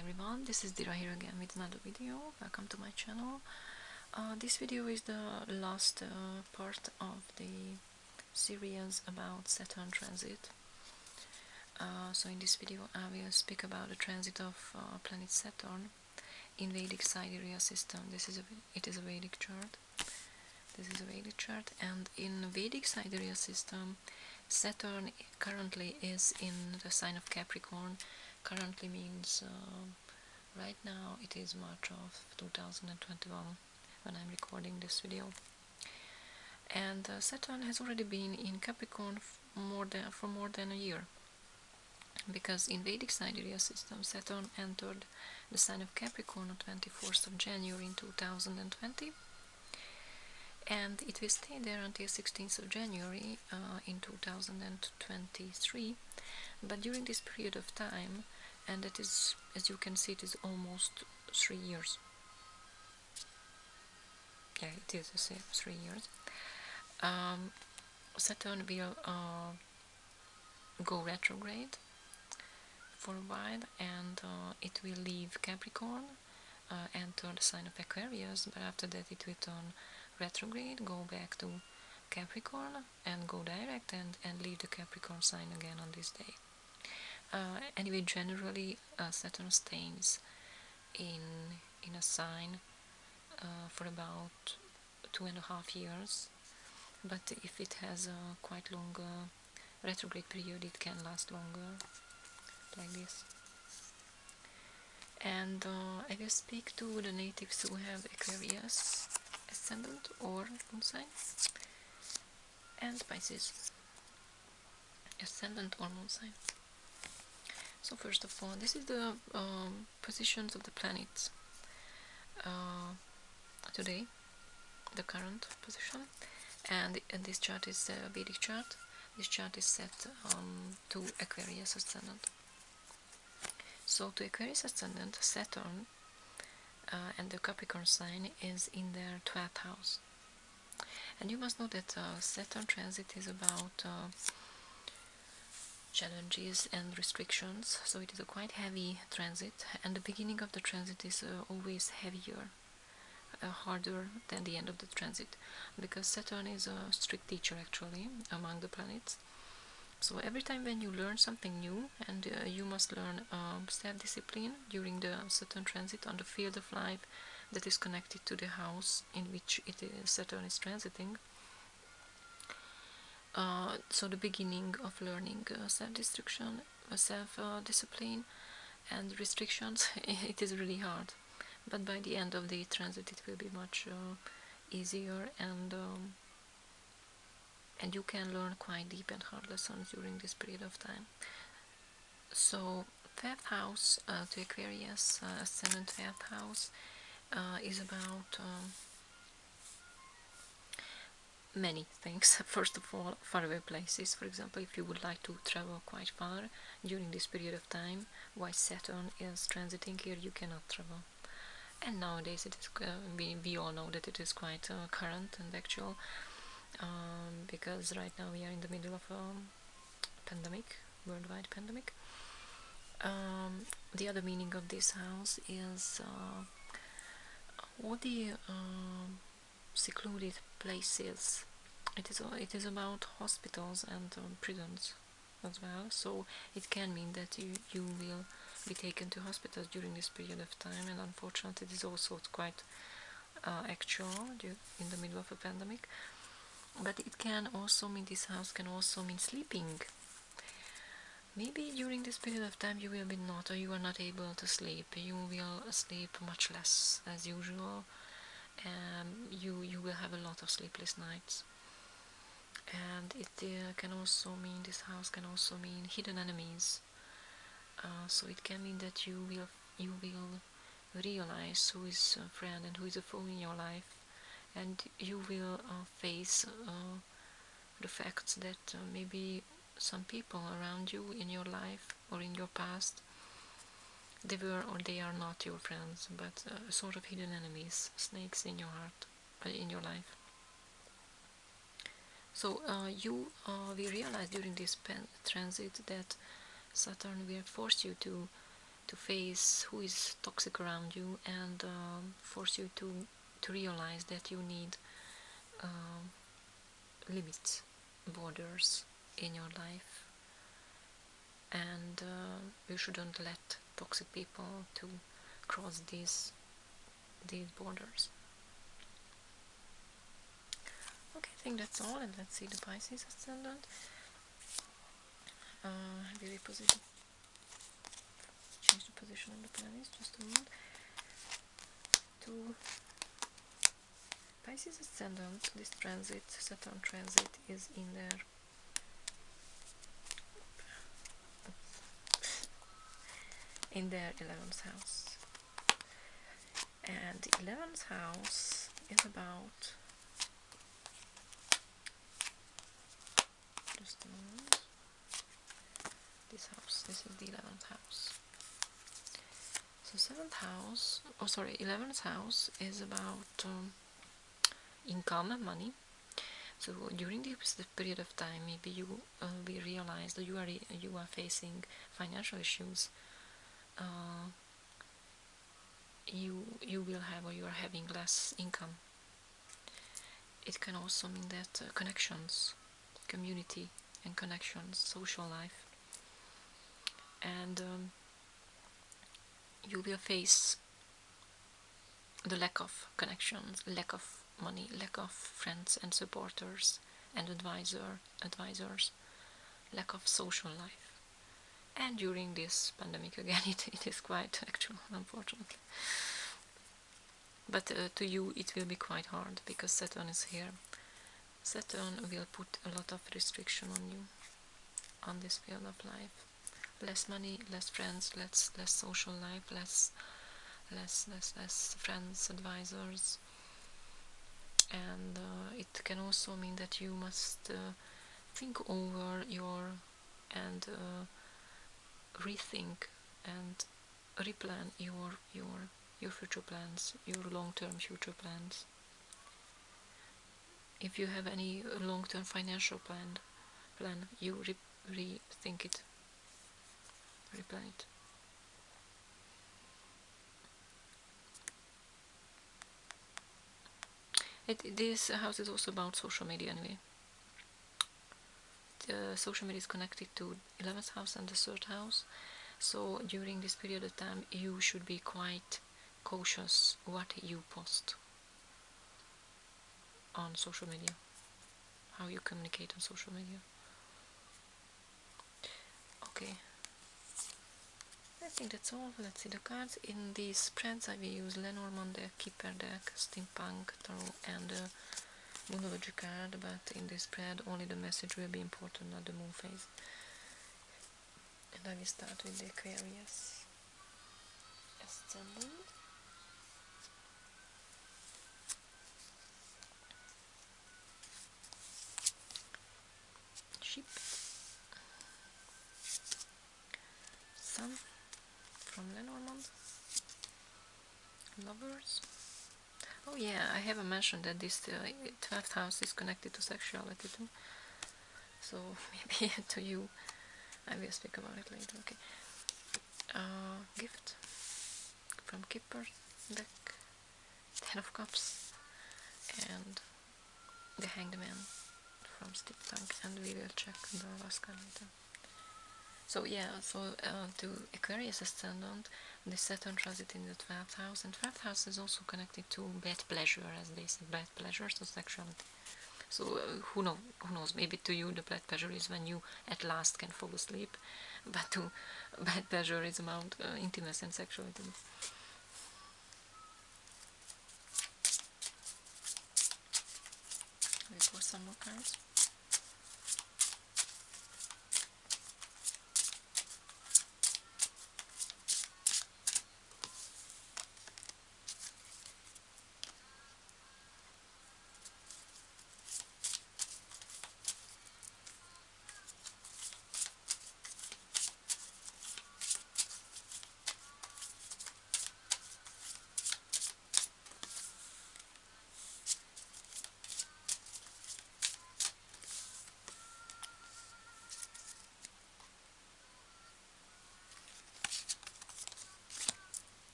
everyone, this is Dira here again with another video. Welcome to my channel. This video is the last part of the series about Saturn transit. So in this video I will speak about the transit of planet Saturn in Vedic sidereal system. It is a Vedic chart. This is a Vedic chart, and in Vedic sidereal system, Saturn currently is in the sign of Capricorn. Currently means right now it is March of 2021 when I'm recording this video. And Saturn has already been in Capricorn for more than a year, because in Vedic sidereal system Saturn entered the sign of Capricorn on 24th of January in 2020, and it will stay there until 16th of January in 2023. But during this period of time, and that is, as you can see, it is almost 3 years. Yeah, it is 3 years. Saturn will go retrograde for a while, and it will leave Capricorn, enter the sign of Aquarius, but after that it will turn retrograde, go back to Capricorn, and go direct and leave the Capricorn sign again on this day. Anyway, generally Saturn stays in a sign for about 2.5 years, but if it has a quite long retrograde period, it can last longer, like this. And I will speak to the natives who have Aquarius Ascendant or Moon sign, and Pisces Ascendant or Moon sign. So first of all, this is the positions of the planets today, the current position, and this chart is a Vedic chart. This chart is set to Aquarius Ascendant. So to Aquarius Ascendant, Saturn and the Capricorn sign is in their 12th house. And you must know that Saturn transit is about challenges and restrictions, so it is a quite heavy transit, and the beginning of the transit is always heavier, harder than the end of the transit, because Saturn is a strict teacher actually among the planets. So every time when you learn something new, and you must learn self-discipline during the Saturn transit on the field of life that is connected to the house in which Saturn is transiting. So the beginning of learning self-discipline and restrictions, it is really hard. But by the end of the transit it will be much easier, and you can learn quite deep and hard lessons during this period of time. So 5th house to Aquarius, Ascendant 5th house is about many things. First of all, faraway places. For example, if you would like to travel quite far during this period of time, while Saturn is transiting here, you cannot travel. And nowadays it is we all know that it is quite current and actual, because right now we are in the middle of a pandemic, worldwide pandemic. The other meaning of this house is all the secluded places. It is about hospitals and prisons as well, so it can mean that you will be taken to hospitals during this period of time, and unfortunately it is also quite actual in the middle of a pandemic. But it can also mean, this house can also mean sleeping. Maybe during this period of time you will be not, or you are not able to sleep. You will sleep much less as usual, and you will have a lot of sleepless nights. And it can also mean, this house can also mean hidden enemies. So it can mean that you will realize who is a friend and who is a foe in your life, and you will face the facts that maybe some people around you in your life or in your past, they were or they are not your friends, but sort of hidden enemies, snakes in your heart, in your life. So we realize during this transit that Saturn will force you to to face who is toxic around you, and force you to realize that you need limits, borders in your life, and you shouldn't let toxic people to cross these borders. Okay, I think that's all, and let's see the Pisces Ascendant. We reposition, change the position of the planets, just a moment. To Pisces Ascendant, this transit, Saturn transit, is in their 11th house. And the 11th house is about, just a moment, this house, this is the 11th house. So 7th house, 11th house is about income and money. So during this period of time, maybe you will realize that you are facing financial issues. You will have, or you are having, less income. It can also mean that connections, community and connections, social life, and you will face the lack of connections, lack of money, lack of friends and supporters and advisors, lack of social life. And during this pandemic, again, it is quite actual, unfortunately. But to you it will be quite hard, because Saturn is here. Saturn will put a lot of restriction on you, on this field of life. Less money, less friends, less social life, less friends, advisors. And it can also mean that you must think over and rethink and replan your future plans, your long-term future plans. If you have any long-term financial plan, you rethink it, replan it. This house is also about social media anyway. The social media is connected to 11th house and the 3rd house. So during this period of time, you should be quite cautious what you post on social media, how you communicate on social media. Okay, I think that's all. Let's see the cards. In these spreads I will use Lenormand deck, Kipper deck, Steampunk Tarot and Moonology card, but in this spread only the message will be important, not the moon phase. And I will start with the Aquarius Ascendant. Ship. Sun from Lenormand. Lovers. Oh yeah, I haven't mentioned that this 12th house is connected to sexuality too. So maybe to you, I will speak about it later. Okay. Gift from Kipper deck, 10 of Cups, and the Hanged Man from Steampunk, and we will check the last card later. So yeah, to Aquarius Ascendant, the Saturn transit in the 12th house, and 12th house is also connected to bad pleasure, as they say, bad pleasure, so sexuality. So who knows, maybe to you the bad pleasure is when you at last can fall asleep, but to bad pleasure is about intimacy and sexuality. We pour some more cards.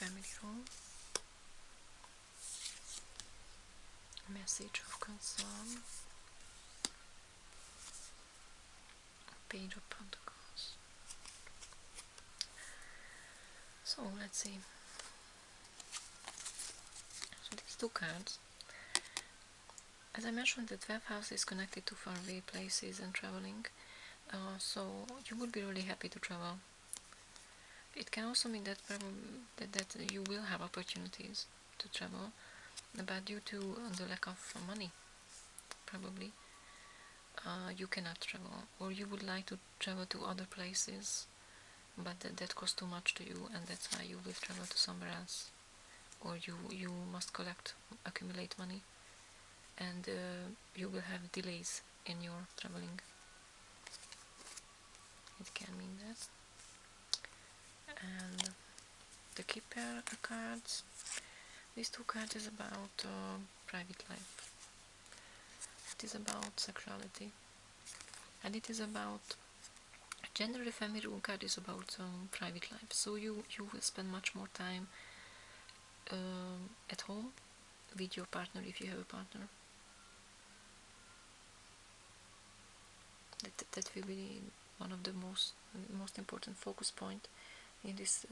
family role, message of concern, Page of Pentacles. So let's see. So these two cards, as I mentioned, the 12th house is connected to faraway places and traveling, so you would be really happy to travel. It can also mean that that you will have opportunities to travel, but due to the lack of money, probably you cannot travel, or you would like to travel to other places, but that costs too much to you, and that's why you will travel to somewhere else, or you must accumulate money, and you will have delays in your traveling. It can mean that. And the Keeper cards, these two cards is about private life. It is about sexuality, and it is about, generally family rule card is about private life, so you will spend much more time at home with your partner, if you have a partner. That will be one of the most important focus point in this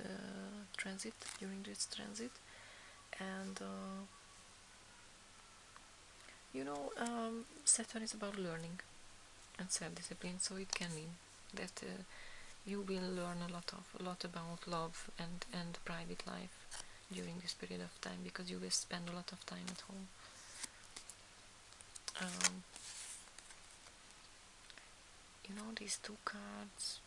transit, during this transit. And Saturn is about learning and self-discipline, so it can mean that you will learn a lot about love and private life during this period of time, because you will spend a lot of time at home. These two cards,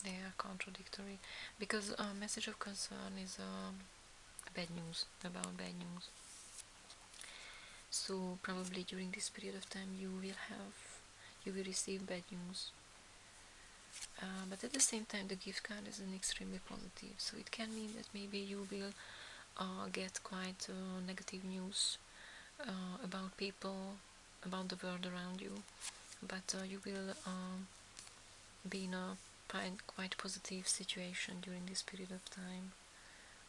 they are contradictory, because message of concern is bad news, about bad news. So probably during this period of time you will receive bad news. But at the same time, the gift card is an extremely positive, so it can mean that maybe you will get quite negative news about people, about the world around you, but you will be in a quite positive situation during this period of time.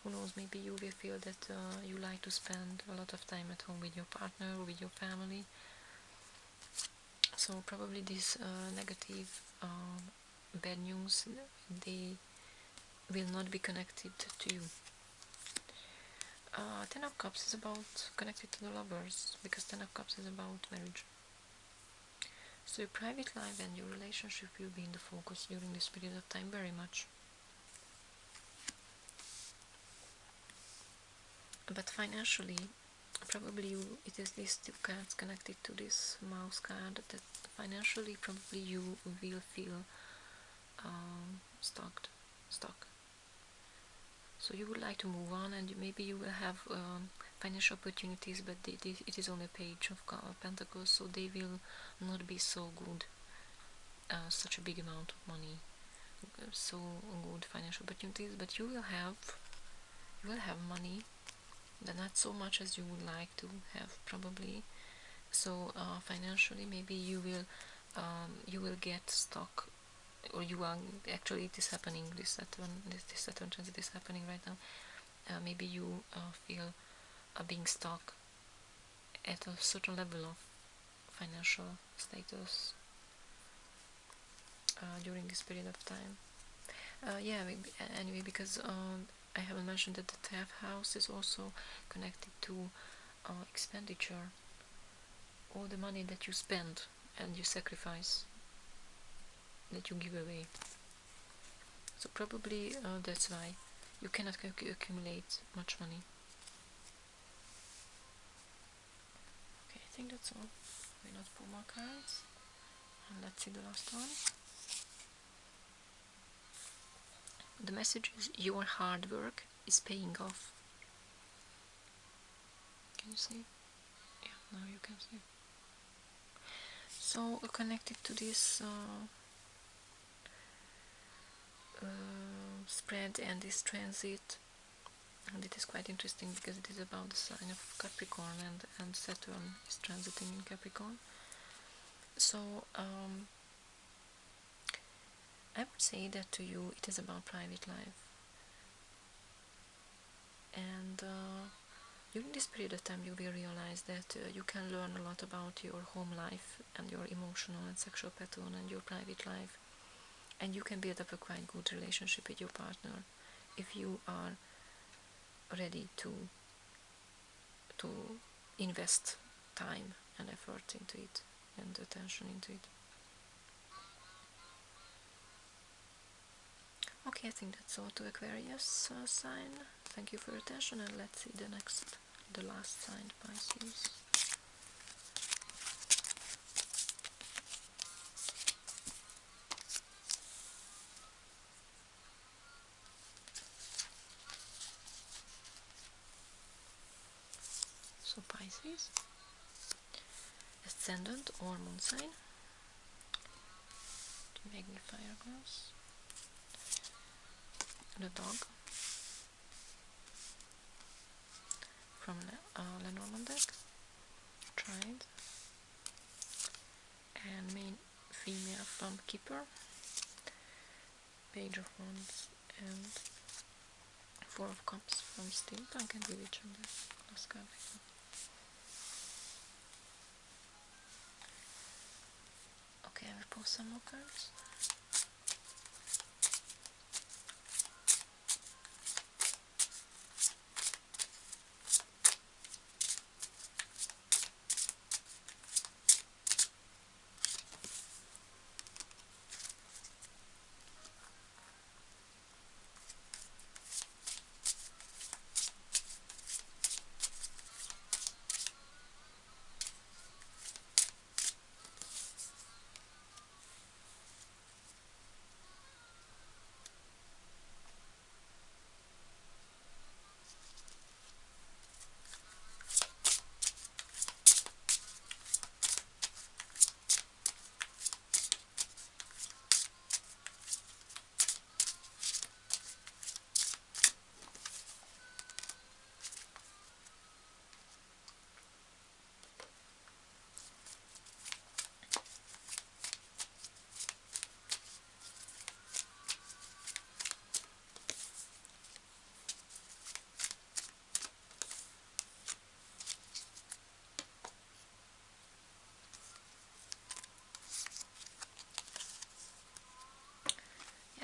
Who knows, maybe you will feel that you like to spend a lot of time at home with your partner or with your family. So probably this negative bad news, they will not be connected to you. Ten of Cups is about connected to the lovers, because Ten of Cups is about marriage. So your private life and your relationship will be in the focus during this period of time very much. But financially, probably it is these two cards connected to this mouse card, that financially probably you will feel stuck. So you would like to move on, and maybe you will have financial opportunities, but it is on a Page of Pentacles, so they will not be so good, such a big amount of money, so good financial opportunities, but you will have money, but not so much as you would like to have, probably. So financially, maybe you will get stuck, or you are actually, it is happening. This Saturn transit is happening right now. Maybe you feel being stuck at a certain level of financial status during this period of time. Anyway, because I haven't mentioned that the 10th house is also connected to expenditure, all the money that you spend and you sacrifice, that you give away. So probably that's why you cannot accumulate much money. Okay, I think that's all. I will not pull more cards. And let's see the last one. The message is, your hard work is paying off. Can you see? Yeah, now you can see. So connected to this spread and this transit, and it is quite interesting because it is about the sign of Capricorn, and Saturn is transiting in Capricorn. So I would say that to you it is about private life. And during this period of time you will realize that you can learn a lot about your home life and your emotional and sexual pattern and your private life, and you can build up a quite good relationship with your partner if you are ready to invest time and effort into it and attention into it. Okay, I think that's all to Aquarius sign. Thank you for your attention, and let's see the last sign, Pisces. So Pisces, Ascendant or Moon sign. The magnifier glass, the dog from Lenormand deck, Tried, and main female from Keeper, Page of Wands, and Four of Cups from Steampunk, and we will check the last card. Okay, I will pull some more cards.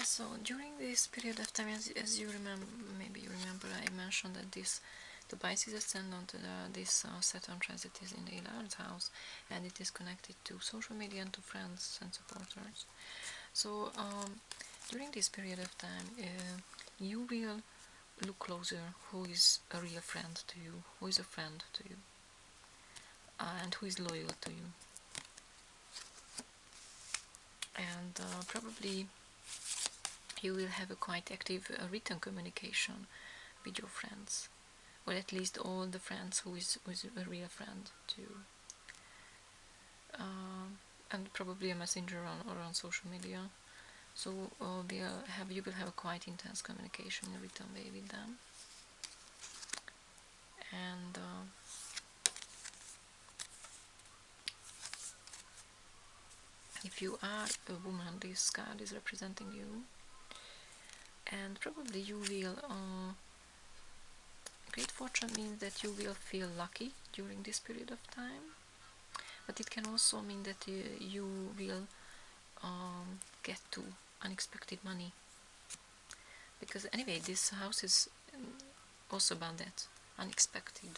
So during this period of time, as you remember, maybe you remember, I mentioned that the Pisces Ascendant, this Saturn transit is in the 11th house, and it is connected to social media and to friends and supporters. So during this period of time, you will look closer who is a real friend to you, who is a friend to you, and who is loyal to you. And probably you will have a quite active written communication with your friends, or at least all the friends who is a real friend to you. And probably a messenger or on social media. So you will have a quite intense communication in written way with them. And if you are a woman, this card is representing you. And probably you will great fortune means that you will feel lucky during this period of time, but it can also mean that you will get to unexpected money, because anyway this house is also about that unexpected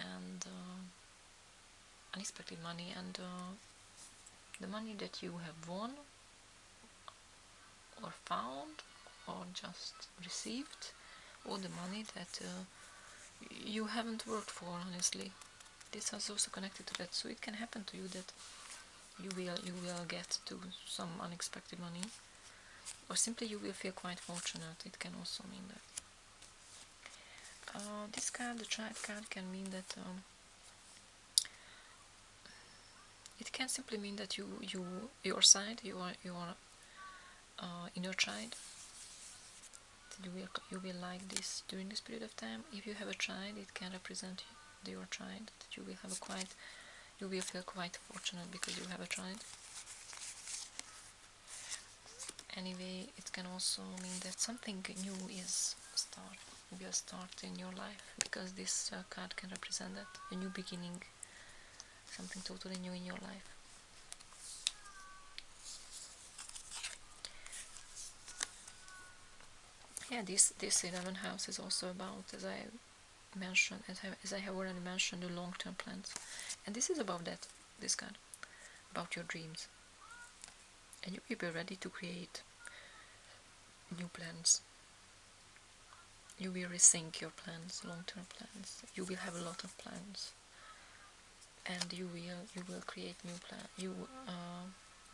and unexpected money, and the money that you have won or found or just received, or the money that you haven't worked for, honestly. This is also connected to that, so it can happen to you that you will get to some unexpected money, or simply you will feel quite fortunate. It can also mean that. This card, the Child card, can mean that it can simply mean that your side, your inner child, you will like this during this period of time. If you have a child, it can represent your child, that you will feel quite fortunate because you have a child. Anyway, it can also mean that something new is start, maybe a start in your life, because this card can represent that, a new beginning, something totally new in your life. Yeah, this 11th house is also about, as I mentioned, as I have already mentioned, the long-term plans, and this is about that, this card, about your dreams, and you will be ready to create new plans. You will rethink your plans, long-term plans. You will have a lot of plans, and you will create new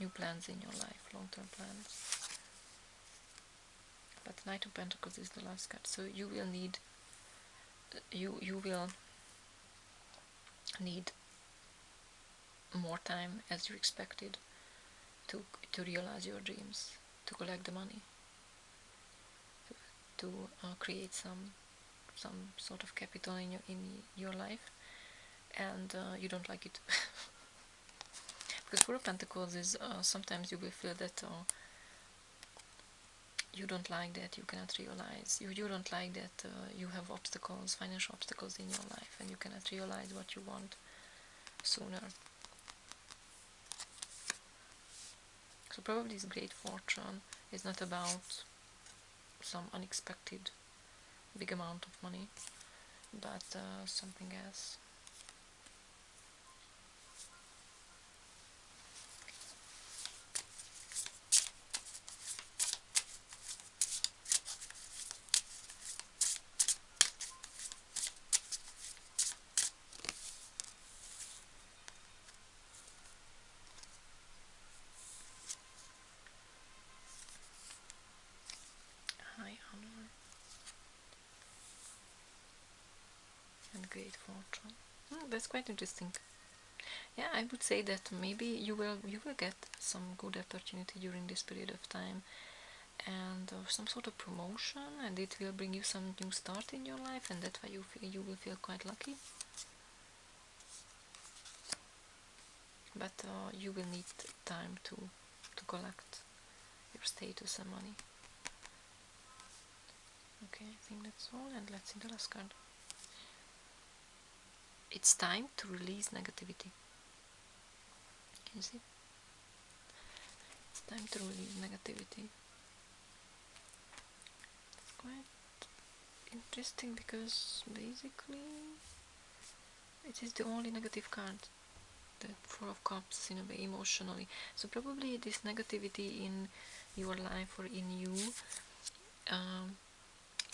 plans in your life, long-term plans. But Knight of Pentacles is the last card, so you will need more time as you expected to realize your dreams, to collect the money, to create some sort of capital in your life, and you don't like it. Because Four of Pentacles is sometimes you will feel that you don't like that you cannot realize, you don't like that you have obstacles, financial obstacles in your life, and you cannot realize what you want sooner. So probably this great fortune is not about some unexpected big amount of money, but something else. High honor and great fortune. That's quite interesting. Yeah, I would say that maybe you will get some good opportunity during this period of time, and some sort of promotion, and it will bring you some new start in your life, and that's why you will feel quite lucky. But you will need time to collect your status and money. Okay, I think that's all, and let's see the last card. It's time to release negativity. Can you see? It's time to release negativity. It's quite interesting because basically it is the only negative card, the Four of Cups, in a way, emotionally. So probably this negativity in your life or in you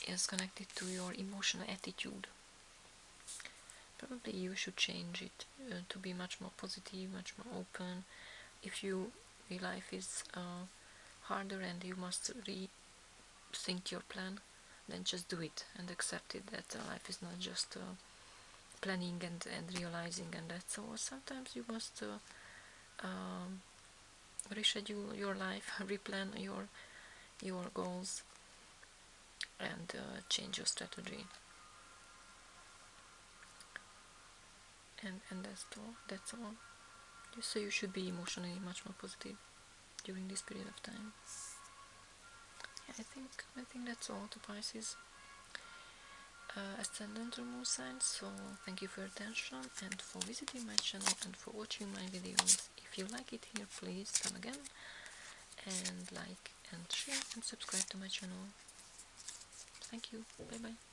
is connected to your emotional attitude. Probably you should change it to be much more positive, much more open. If your life is harder and you must rethink your plan, then just do it and accept it, that life is not just planning and realizing, and that's all. Sometimes you must reschedule your life, replan your goals, and change your strategy. And that's all. So you should be emotionally much more positive during this period of time. Yeah, I think that's all to Pisces ascendant or moon signs. So thank you for your attention and for visiting my channel and for watching my videos. If you like it here, please come again and like and share and subscribe to my channel. Thank you. Bye bye.